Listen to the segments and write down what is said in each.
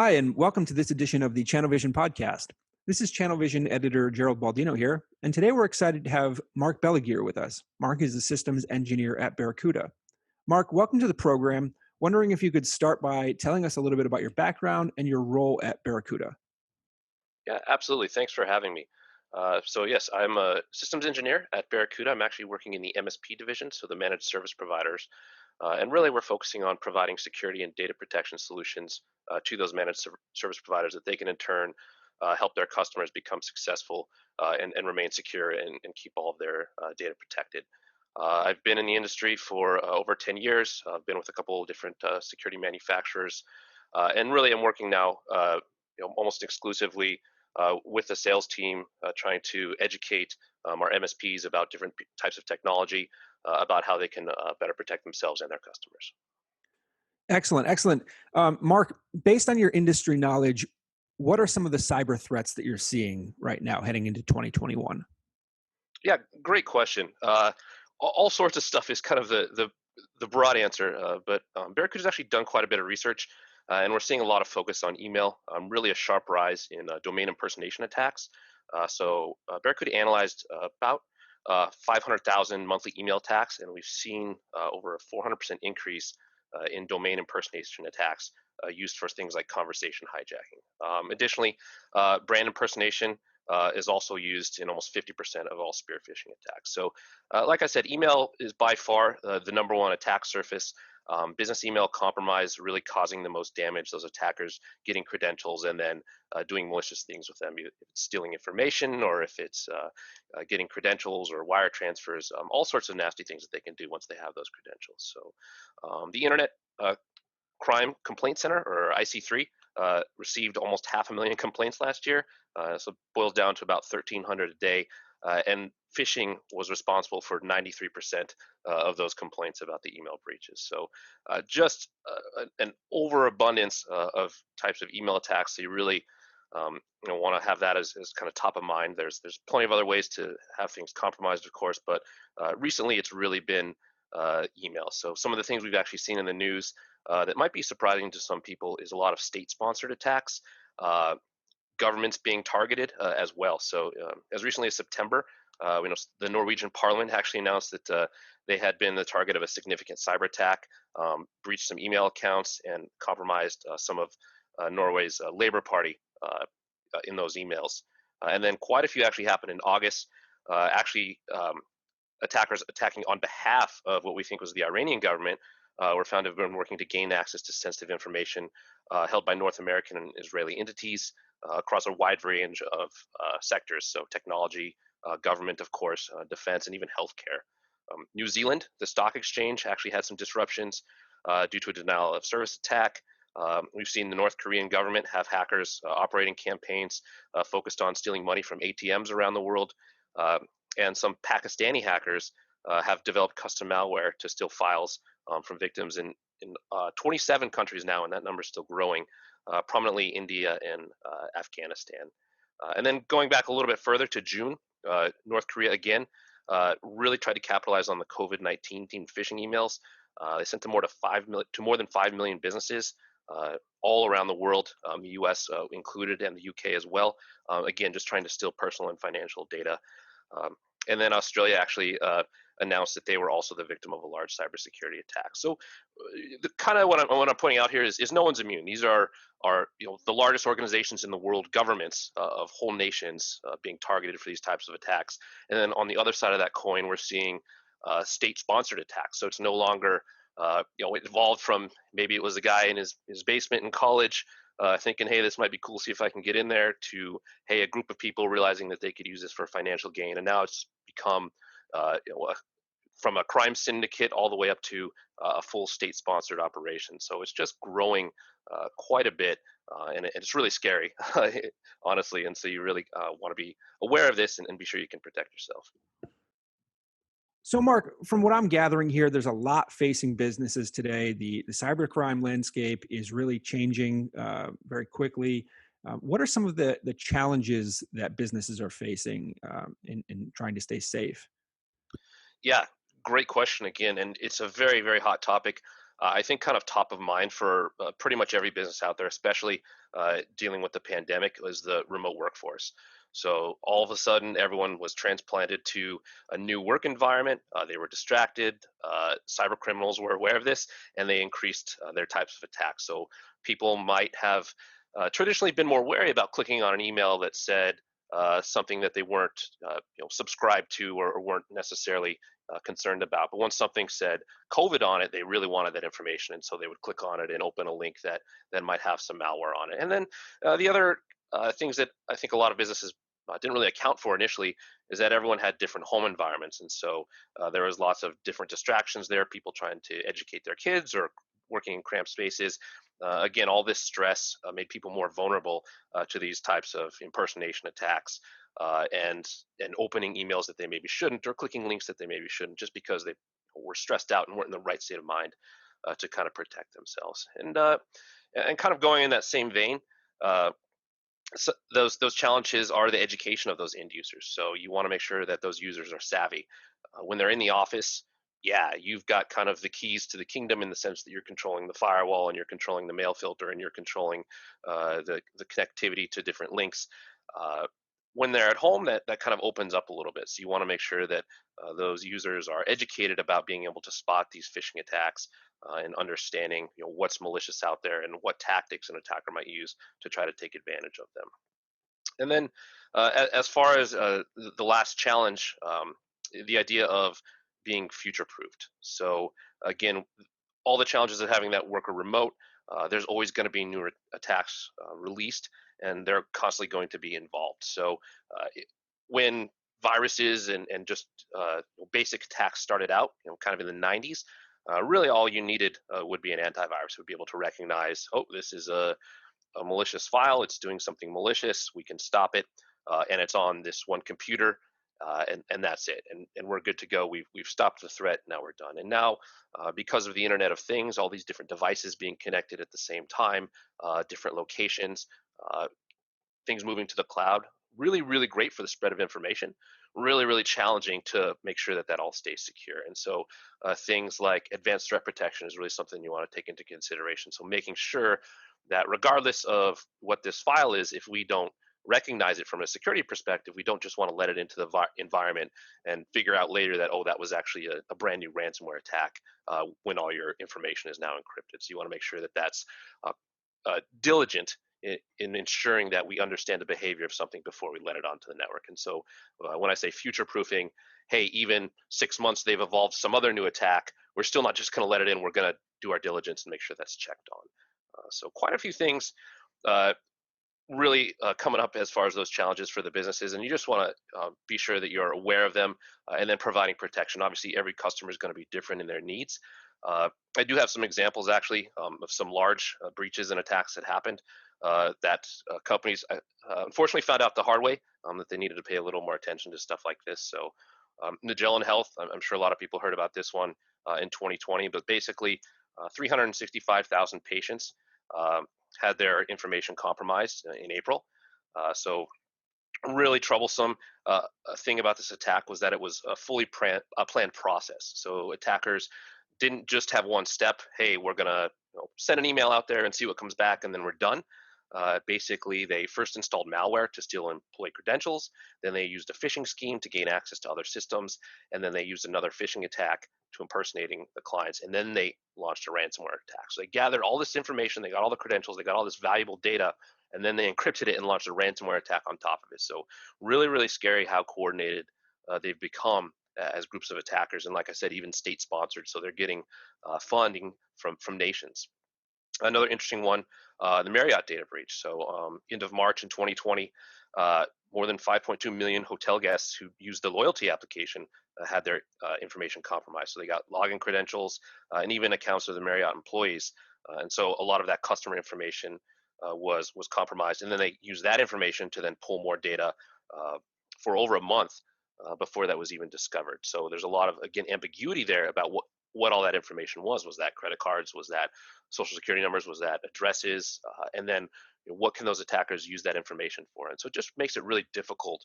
Hi, and welcome to this edition of the ChannelVision podcast. This is ChannelVision editor Gerald Baldino here, and today we're excited to have Mark Ballegeer with us. Mark is a systems engineer at Barracuda. Mark, welcome to the program. Wondering if you could start by telling us a little bit about your background and your role at Barracuda. Yeah, absolutely. Thanks for having me. Yes, I'm a systems engineer at Barracuda. I'm actually working in the MSP division, so the managed service providers. And really, we're focusing on providing security and data protection solutions to those service providers that they can in turn help their customers become successful and remain secure and keep all of their data protected. I've been in the industry for over 10 years. I've been with a couple of different security manufacturers, and really, I'm working now, almost exclusively with the sales team, trying to educate our MSPs about different types of technology, about how they can better protect themselves and their customers. Excellent, excellent. Mark, based on your industry knowledge, what are some of the cyber threats that you're seeing right now heading into 2021? Yeah, great question. All sorts of stuff is kind of the broad answer, but Barracuda's actually done quite a bit of research, and we're seeing a lot of focus on email. Really, a sharp rise in domain impersonation attacks. Barracuda analyzed about 500,000 monthly email attacks, and we've seen over a 400% increase in domain impersonation attacks used for things like conversation hijacking. Additionally, brand impersonation is also used in almost 50% of all spear phishing attacks. So, like I said, email is by far the number one attack surface. Business email compromise really causing the most damage, those attackers getting credentials and then doing malicious things with them, if it's stealing information or if it's getting credentials or wire transfers, all sorts of nasty things that they can do once they have those credentials. So the Internet Crime Complaint Center, or IC3, received almost 500,000 complaints last year. So it boils down to about 1,300 a day. And phishing was responsible for 93% of those complaints about the email breaches. So just an overabundance of types of email attacks. So you really want to have that as kind of top of mind. There's plenty of other ways to have things compromised, of course, but recently it's really been email. So some of the things we've actually seen in the news that might be surprising to some people is a lot of state-sponsored attacks, governments being targeted as well. So as recently as September, the Norwegian Parliament actually announced that they had been the target of a significant cyber attack, breached some email accounts, and compromised some of Norway's Labour Party in those emails. And then quite a few actually happened in August. Attackers attacking on behalf of what we think was the Iranian government were found to have been working to gain access to sensitive information held by North American and Israeli entities across a wide range of sectors, so technology, government, of course, defense, and even healthcare. New Zealand, the stock exchange, actually had some disruptions due to a denial of service attack. We've seen the North Korean government have hackers operating campaigns focused on stealing money from ATMs around the world. And some Pakistani hackers have developed custom malware to steal files from victims in 27 countries now, and that number is still growing, prominently India and Afghanistan. And then going back a little bit further to June, North Korea again really tried to capitalize on the COVID-19 themed phishing emails. They sent to more than 5 million businesses all around the world, the U.S. Included, and the U.K. as well. Again, just trying to steal personal and financial data. And then Australia actually announced that they were also the victim of a large cybersecurity attack. So, kind of what I'm pointing out here is no one's immune. These are the largest organizations in the world, governments of whole nations being targeted for these types of attacks. And then on the other side of that coin, we're seeing state-sponsored attacks. So it's no longer it evolved from maybe it was a guy in his basement in college thinking, hey, this might be cool, see if I can get in there, to, hey, a group of people realizing that they could use this for financial gain. And now it's become, from a crime syndicate all the way up to a full state-sponsored operation. So it's just growing quite a bit, and it's really scary, honestly. And so you really want to be aware of this and be sure you can protect yourself. So, Mark, from what I'm gathering here, there's a lot facing businesses today. The cybercrime landscape is really changing very quickly. What are some of the challenges that businesses are facing in trying to stay safe? Yeah, great question again, and it's a very, very hot topic. I think kind of top of mind for pretty much every business out there, especially dealing with the pandemic was the remote workforce. So all of a sudden, everyone was transplanted to a new work environment. They were distracted. Cyber criminals were aware of this, and they increased their types of attacks. So people might have traditionally been more wary about clicking on an email that said something that they weren't subscribed to, or weren't necessarily concerned about. But once something said COVID on it, they really wanted that information, and so they would click on it and open a link that might have some malware on it. And then the other things that I think a lot of businesses didn't really account for initially is that everyone had different home environments, and so there was lots of different distractions there. People trying to educate their kids or working in cramped spaces. Again, all this stress made people more vulnerable to these types of impersonation attacks, and opening emails that they maybe shouldn't, or clicking links that they maybe shouldn't, just because they were stressed out and weren't in the right state of mind to kind of protect themselves. And kind of going in that same vein, uh, so those challenges are the education of those end users. So you want to make sure that those users are savvy when they're in the office. Yeah, you've got kind of the keys to the kingdom in the sense that you're controlling the firewall, and you're controlling the mail filter, and you're controlling the connectivity to different links. Uh, when they're at home, that kind of opens up a little bit. So you want to make sure that those users are educated about being able to spot these phishing attacks, and understanding what's malicious out there and what tactics an attacker might use to try to take advantage of them. And then as far as the last challenge, the idea of being future proofed. So again, all the challenges of having that worker remote, there's always going to be new attacks released, and they're constantly going to be involved. So when viruses and just basic attacks started out, kind of in the 90s, really all you needed would be an antivirus. It would be able to recognize, oh, this is a malicious file, it's doing something malicious, we can stop it, and it's on this one computer, and that's it. And we're good to go. We've stopped the threat, now we're done. And now, because of the Internet of Things, all these different devices being connected at the same time, different locations, uh, things moving to the cloud, really, really great for the spread of information, really, really challenging to make sure that that all stays secure. And so things like advanced threat protection is really something you want to take into consideration. So making sure that regardless of what this file is, if we don't recognize it from a security perspective, we don't just want to let it into the environment and figure out later that, oh, that was actually a brand new ransomware attack, when all your information is now encrypted. So you want to make sure that that's diligent in ensuring that we understand the behavior of something before we let it onto the network. And so when I say future proofing, hey, even 6 months they've evolved some other new attack, we're still not just going to let it in. We're going to do our diligence and make sure that's checked on. So quite a few things uh, really coming up as far as those challenges for the businesses, and you just want to be sure that you're aware of them, and then providing protection. Obviously, every customer is going to be different in their needs. I do have some examples actually of some large breaches and attacks that happened, that companies unfortunately found out the hard way, that they needed to pay a little more attention to stuff like this. So Magellan Health, I'm sure a lot of people heard about this one in 2020, but basically 365,000 patients had their information compromised in April. So really troublesome. A thing about this attack was that it was a fully planned process. So attackers didn't just have one step. Hey, we're gonna send an email out there and see what comes back, and then we're done. Basically, they first installed malware to steal employee credentials. Then they used a phishing scheme to gain access to other systems, and then they used another phishing attack to impersonating the clients, and then they launched a ransomware attack. So they gathered all this information, they got all the credentials, they got all this valuable data, and then they encrypted it and launched a ransomware attack on top of it. So really, really scary how coordinated they've become as groups of attackers, and like I said, even state sponsored. So they're getting funding from nations. Another interesting one, the Marriott data breach. So end of March in 2020, more than 5.2 million hotel guests who used the loyalty application had their information compromised. So they got login credentials and even accounts of the Marriott employees. And so a lot of that customer information was compromised. And then they used that information to then pull more data for over a month before that was even discovered. So there's a lot of, again, ambiguity there about what all that information was. Was that credit cards? Was that social security numbers? Was that addresses? And then what can those attackers use that information for? And so it just makes it really difficult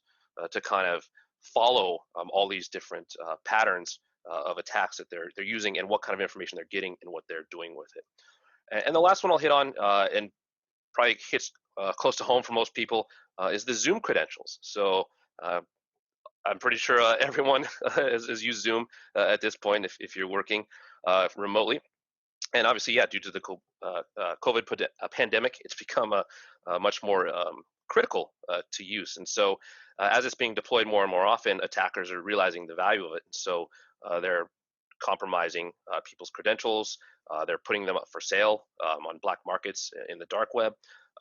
to kind of follow all these different patterns of attacks that they're using, and what kind of information they're getting and what they're doing with it. And the last one I'll hit on, and probably hits close to home for most people is the Zoom credentials. So uh, I'm pretty sure everyone has used Zoom at this point if you're working remotely. And obviously, yeah, due to the COVID pandemic, it's become a much more critical to use. And so, as it's being deployed more and more often, attackers are realizing the value of it. And so, they're compromising people's credentials. They're putting them up for sale on black markets in the dark web,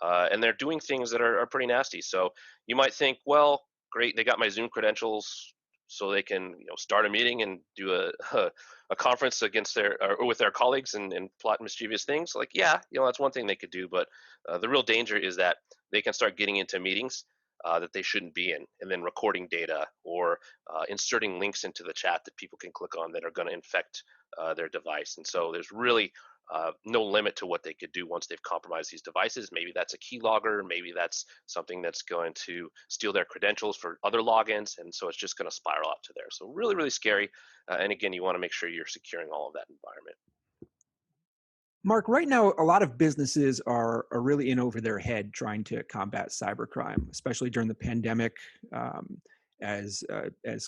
and they're doing things that are pretty nasty. So you might think, well, great, they got my Zoom credentials, so they can start a meeting and do a conference against their or with their colleagues and plot mischievous things. Like, yeah, that's one thing they could do, but the real danger is that they can start getting into meetings that they shouldn't be in, and then recording data or inserting links into the chat that people can click on that are going to infect their device. And so there's really no limit to what they could do once they've compromised these devices. Maybe that's a keylogger, maybe that's something that's going to steal their credentials for other logins, and so it's just going to spiral out to there. So really, really scary. And again, you want to make sure you're securing all of that environment. Mark, right now, a lot of businesses are really in over their head trying to combat cybercrime, especially during the pandemic, as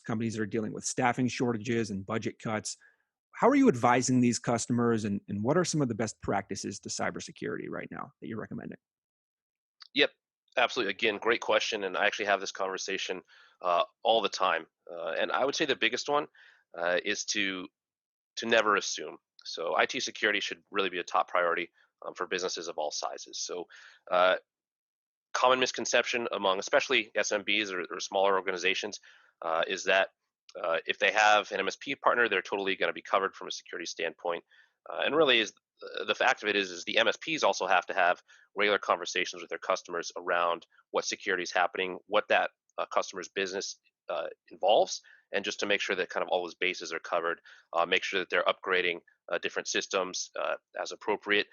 companies are dealing with staffing shortages and budget cuts. How are you advising these customers, and what are some of the best practices to cybersecurity right now that you're recommending? Yep, absolutely. Again, great question. And I actually have this conversation all the time. And I would say the biggest one is to never assume. So IT security should really be a top priority for businesses of all sizes. So uh, common misconception among especially SMBs or smaller organizations is that if they have an MSP partner, they're totally going to be covered from a security standpoint. And really, is the fact of it is the MSPs also have to have regular conversations with their customers around what security is happening, what that customer's business involves, and just to make sure that kind of all those bases are covered. Make sure that they're upgrading different systems as appropriate,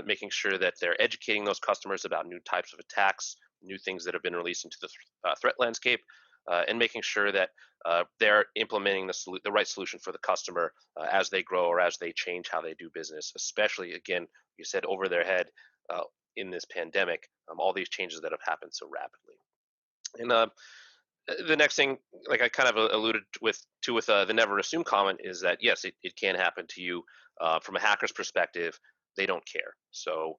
making sure that they're educating those customers about new types of attacks, new things that have been released into the threat landscape, and making sure that they're implementing the right solution for the customer as they grow or as they change how they do business, especially, again, you said over their head in this pandemic, all these changes that have happened so rapidly. And the next thing, like I kind of alluded with the never assume comment, is that yes, it can happen to you. From a hacker's perspective, they don't care. So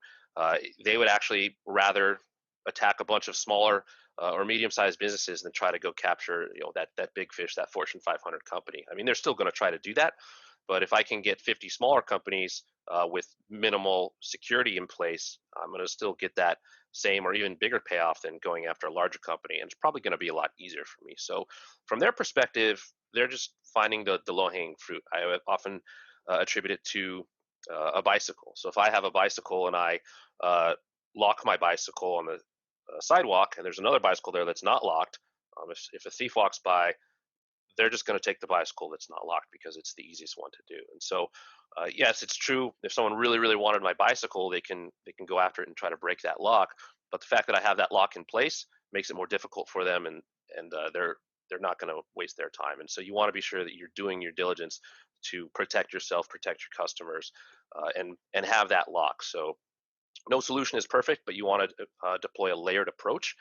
they would actually rather attack a bunch of smaller or medium-sized businesses than try to go capture that big fish, that Fortune 500 company. I mean, they're still going to try to do that, but if I can get 50 smaller companies with minimal security in place, I'm going to still get that same or even bigger payoff than going after a larger company, and it's probably going to be a lot easier for me. So from their perspective, they're just finding the low-hanging fruit. I often attribute it to a bicycle. So if I have a bicycle and I lock my bicycle on the sidewalk, and there's another bicycle there that's not locked, if a thief walks by, they're just going to take the bicycle that's not locked because it's the easiest one to do. And so, yes, it's true. If someone really, really wanted my bicycle, they can go after it and try to break that lock. But the fact that I have that lock in place makes it more difficult for them, and they're not going to waste their time. And so, you want to be sure that you're doing your diligence to protect yourself, protect your customers, and have that lock. So, no solution is perfect, but you want to deploy a layered approach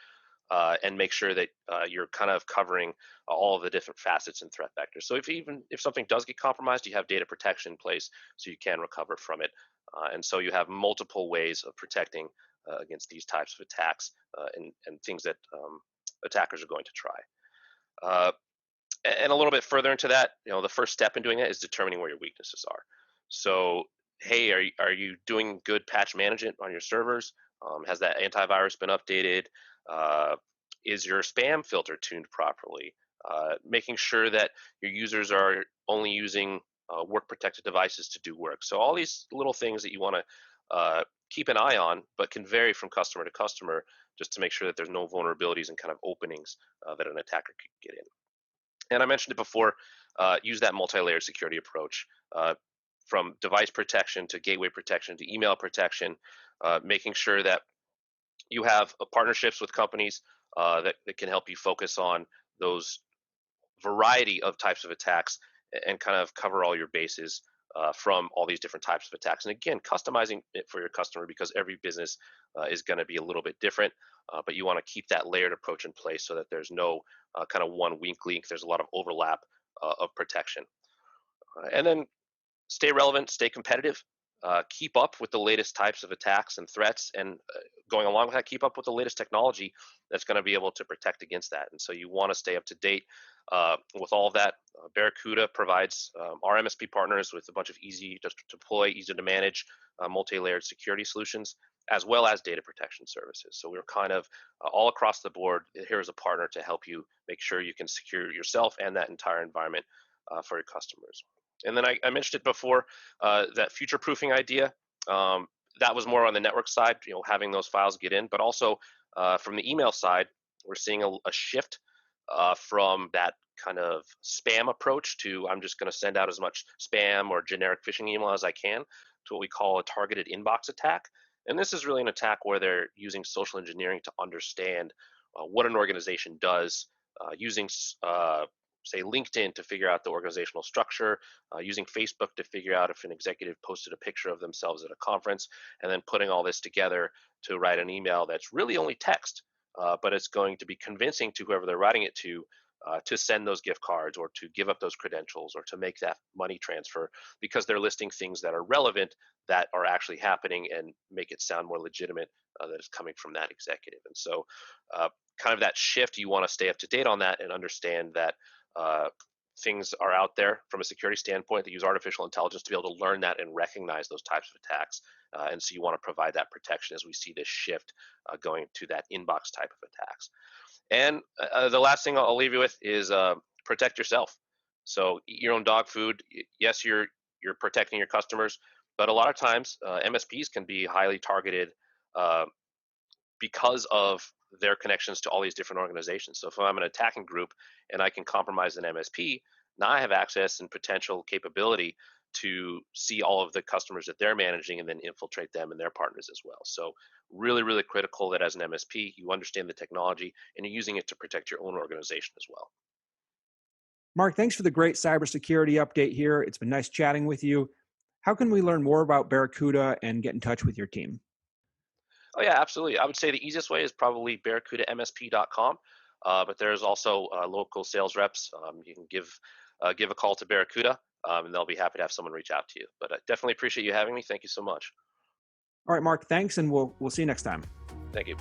and make sure that you're kind of covering all of the different facets and threat vectors. So if something does get compromised, you have data protection in place so you can recover from it. And so you have multiple ways of protecting against these types of attacks and things that attackers are going to try. Uh, and a little bit further into that, the first step in doing that is determining where your weaknesses are. So, hey, are you doing good patch management on your servers? Has that antivirus been updated? Uh, is your spam filter tuned properly? Making sure that your users are only using work protected devices to do work. So all these little things that you want to keep an eye on, but can vary from customer to customer, just to make sure that there's no vulnerabilities and kind of openings that an attacker could get in. And I mentioned it before, use that multi-layer security approach, from device protection to gateway protection to email protection, making sure that you have partnerships with companies that can help you focus on those variety of types of attacks and kind of cover all your bases from all these different types of attacks. And again, customizing it for your customer, because every business is going to be a little bit different, but you want to keep that layered approach in place so that there's no kind of one weak link. There's a lot of overlap of protection. And then stay relevant, stay competitive, keep up with the latest types of attacks and threats, and going along with that, keep up with the latest technology that's going to be able to protect against that. And so you want to stay up to date with all of that. Barracuda provides our MSP partners with a bunch of easy to deploy, easy to manage, multi-layered security solutions, as well as data protection services. So we're kind of all across the board here as a partner to help you make sure you can secure yourself and that entire environment for your customers. And then I mentioned it before, that future proofing idea. That was more on the network side, having those files get in, but also from the email side, we're seeing a shift from that kind of spam approach to I'm just going to send out as much spam or generic phishing email as I can, to what we call a targeted inbox attack. And this is really an attack where they're using social engineering to understand what an organization does, using say LinkedIn to figure out the organizational structure, using Facebook to figure out if an executive posted a picture of themselves at a conference, and then putting all this together to write an email that's really only text, but it's going to be convincing to whoever they're writing it to send those gift cards or to give up those credentials or to make that money transfer, because they're listing things that are relevant, that are actually happening, and make it sound more legitimate that it's coming from that executive. And so kind of that shift, you want to stay up to date on that and understand that things are out there from a security standpoint that use artificial intelligence to be able to learn that and recognize those types of attacks. And so you want to provide that protection as we see this shift going to that inbox type of attacks. And the last thing I'll leave you with is protect yourself. So eat your own dog food. Yes, you're protecting your customers, but a lot of times MSPs can be highly targeted because of their connections to all these different organizations. So if I'm an attacking group and I can compromise an MSP, now I have access and potential capability to see all of the customers that they're managing and then infiltrate them and their partners as well. So really, really critical that as an MSP, you understand the technology and you're using it to protect your own organization as well. Mark, thanks for the great cybersecurity update here. It's been nice chatting with you. How can we learn more about Barracuda and get in touch with your team? Oh yeah, absolutely. I would say the easiest way is probably barracudamsp.com. But there's also local sales reps. You can give a call to Barracuda, and they'll be happy to have someone reach out to you. But I definitely appreciate you having me. Thank you so much. All right, Mark, thanks, and we'll see you next time. Thank you.